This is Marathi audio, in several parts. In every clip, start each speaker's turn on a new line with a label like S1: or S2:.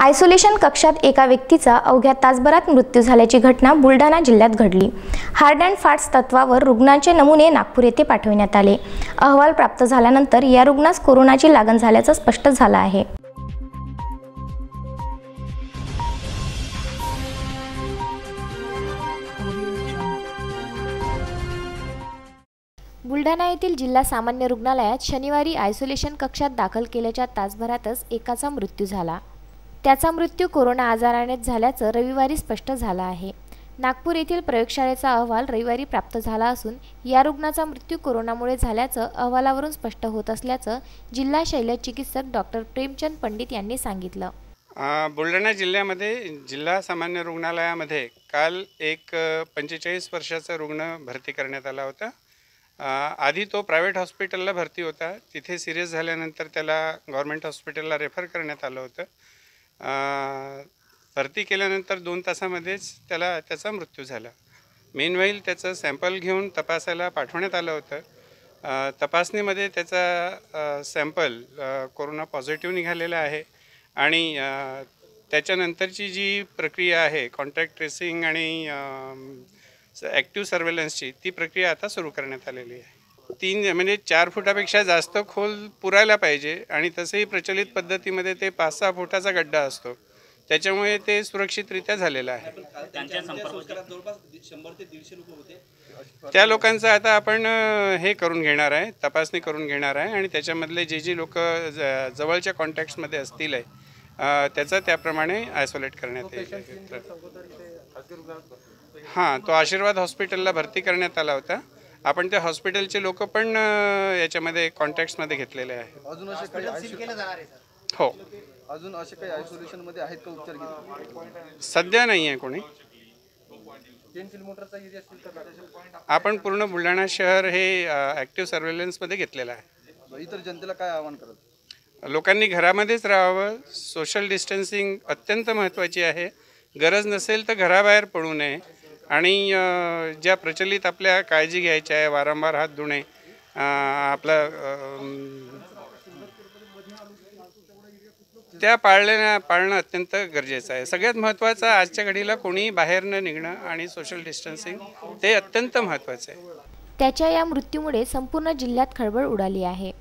S1: आयसोलेशन कक्षात एका व्यक्तीचा अवघ्या तासभरात मृत्यू झाल्याची घटना बुलढाणा जिल्ह्यात घडली। हार्ड अँड फास्ट तत्वावर रुग्णांचे नमुने नागपूर येथे पाठविण्यात आले। अहवाल प्राप्त झाल्यानंतर या रुग्णास कोरोनाची लागण झाल्याचं स्पष्ट झालं आहे। बुलढाणा येथील जिल्हा सामान्य रुग्णालयात शनिवारी आयसोलेशन कक्षात दाखल केल्याच्या तासभरातच एकाचा मृत्यू झाला। त्याचा मृत्यू कोरोना आजारानेच झाल्याचं रविवारी स्पष्ट झालं आहे। नागपूर येथील प्रयोगशाळेचा अहवाल रविवारी प्राप्त झाला असून या रुग्णाचा मृत्यू कोरोनामुळे झाल्याचं अहवालावरून स्पष्ट होत असल्याचं जिल्हा शल्यचिकित्सक डॉक्टर प्रेमचंद पंडित यांनी सांगितलं।
S2: बुलढाणा जिल्ह्यामध्ये जिल्हा सामान्य रुग्णालयामध्ये काल एक 45 वर्षाचा रुग्ण भरती करण्यात आला होता। आधी तो प्रायव्हेट हॉस्पिटलला भरती होता, तिथे सिरियस झाल्यानंतर त्याला गव्हर्नमेंट हॉस्पिटलला रेफर करण्यात आलं होतं। भरती केल्यानंतर 2 तासामध्येच त्याचा मृत्यू झाला। मेनवाईल त्याचं सॅम्पल घेऊन तपासायला पाठवण्यात आलं होतं। तपासणीमध्ये त्याचा सॅम्पल कोरोना पॉझिटिव्ह निघालेला आहे आणि त्याच्यानंतरची जी प्रक्रिया आहे कॉन्टॅक्ट ट्रेसिंग आणि ॲक्टिव्ह सर्वेलन्सची ती प्रक्रिया आता सुरू करण्यात आलेली आहे। 3 म्हणजे 4 फुटापेक्षा जास्त खोल पुरायला पाहिजे आणि तसंही प्रचलित पद्धतीमध्ये ते 5-6 फुटाचा गड्डा असतो, त्याच्यामुळे ते सुरक्षितरित्या झालेलं आहे। त्या लोकांचं आता आपण हे करून घेणार आहे, तपासणी करून घेणार आहे आणि त्याच्यामधले जे लोक जवळच्या कॉन्टॅक्ट्समध्ये असतील त्याचा त्याप्रमाणे आयसोलेट करण्यात येईल। हां, तो आशीर्वाद हॉस्पिटलला भरती करण्यात आला होता। आपण त्या हॉस्पिटलचे लोक पण याच्यामध्ये कॉन्टॅक्ट्समध्ये घेतलेले आहेत। हो,
S3: अजून असे काही आयसोलेशन मध्ये आहेत का उपचार घेतले?
S2: सध्या नाही आहे कोणी। आपण पूर्ण बुलढाणा शहर हे ॲक्टिव्ह सर्वेलन्समध्ये घेतलेलं आहे।
S3: इतर जनतेला काय आवाहन करत?
S2: लोकांनी घरामध्येच राहावं, सोशल डिस्टन्सिंग अत्यंत महत्त्वाची आहे। गरज नसेल तर घराबाहेर पडू नये आणि ज्या प्रचलित आपल्या काळजी घ्यायची आहे, वारंवार हात धुणे, आपलं त्या पाळणं अत्यंत गरजेचं आहे। सगळ्यात महत्त्वाचं आजच्या घडीला कोणी बाहेर न निघणं आणि सोशल डिस्टन्सिंग ते अत्यंत महत्त्वाचं आहे।
S1: त्याच्या या मृत्यूमुळे संपूर्ण जिल्ह्यात खळबळ उडाली आहे।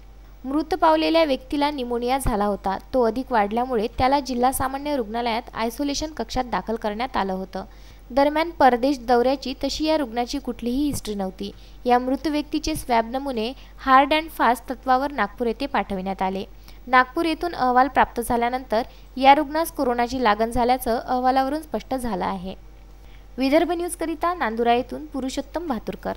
S1: मृत पावलेल्या व्यक्तीला निमोनिया झाला होता, तो अधिक वाढल्यामुळे त्याला जिल्हा सामान्य रुग्णालयात आयसोलेशन कक्षात दाखल करण्यात आलं होतं। दरम्यान परदेश दौऱ्याची तशी या रुग्णाची कुठलीही हिस्ट्री नव्हती। या मृत व्यक्तीचे स्वॅब नमुने हार्ड अँड फास्ट तत्वावर नागपूर येथे पाठविण्यात आले। नागपूर येथून अहवाल प्राप्त झाल्यानंतर या रुग्णास कोरोनाची लागण झाल्याचं अहवालावरून स्पष्ट झालं आहे। विदर्भ न्यूज करिता नांदुरा येथून पुरुषोत्तम भातुरकर।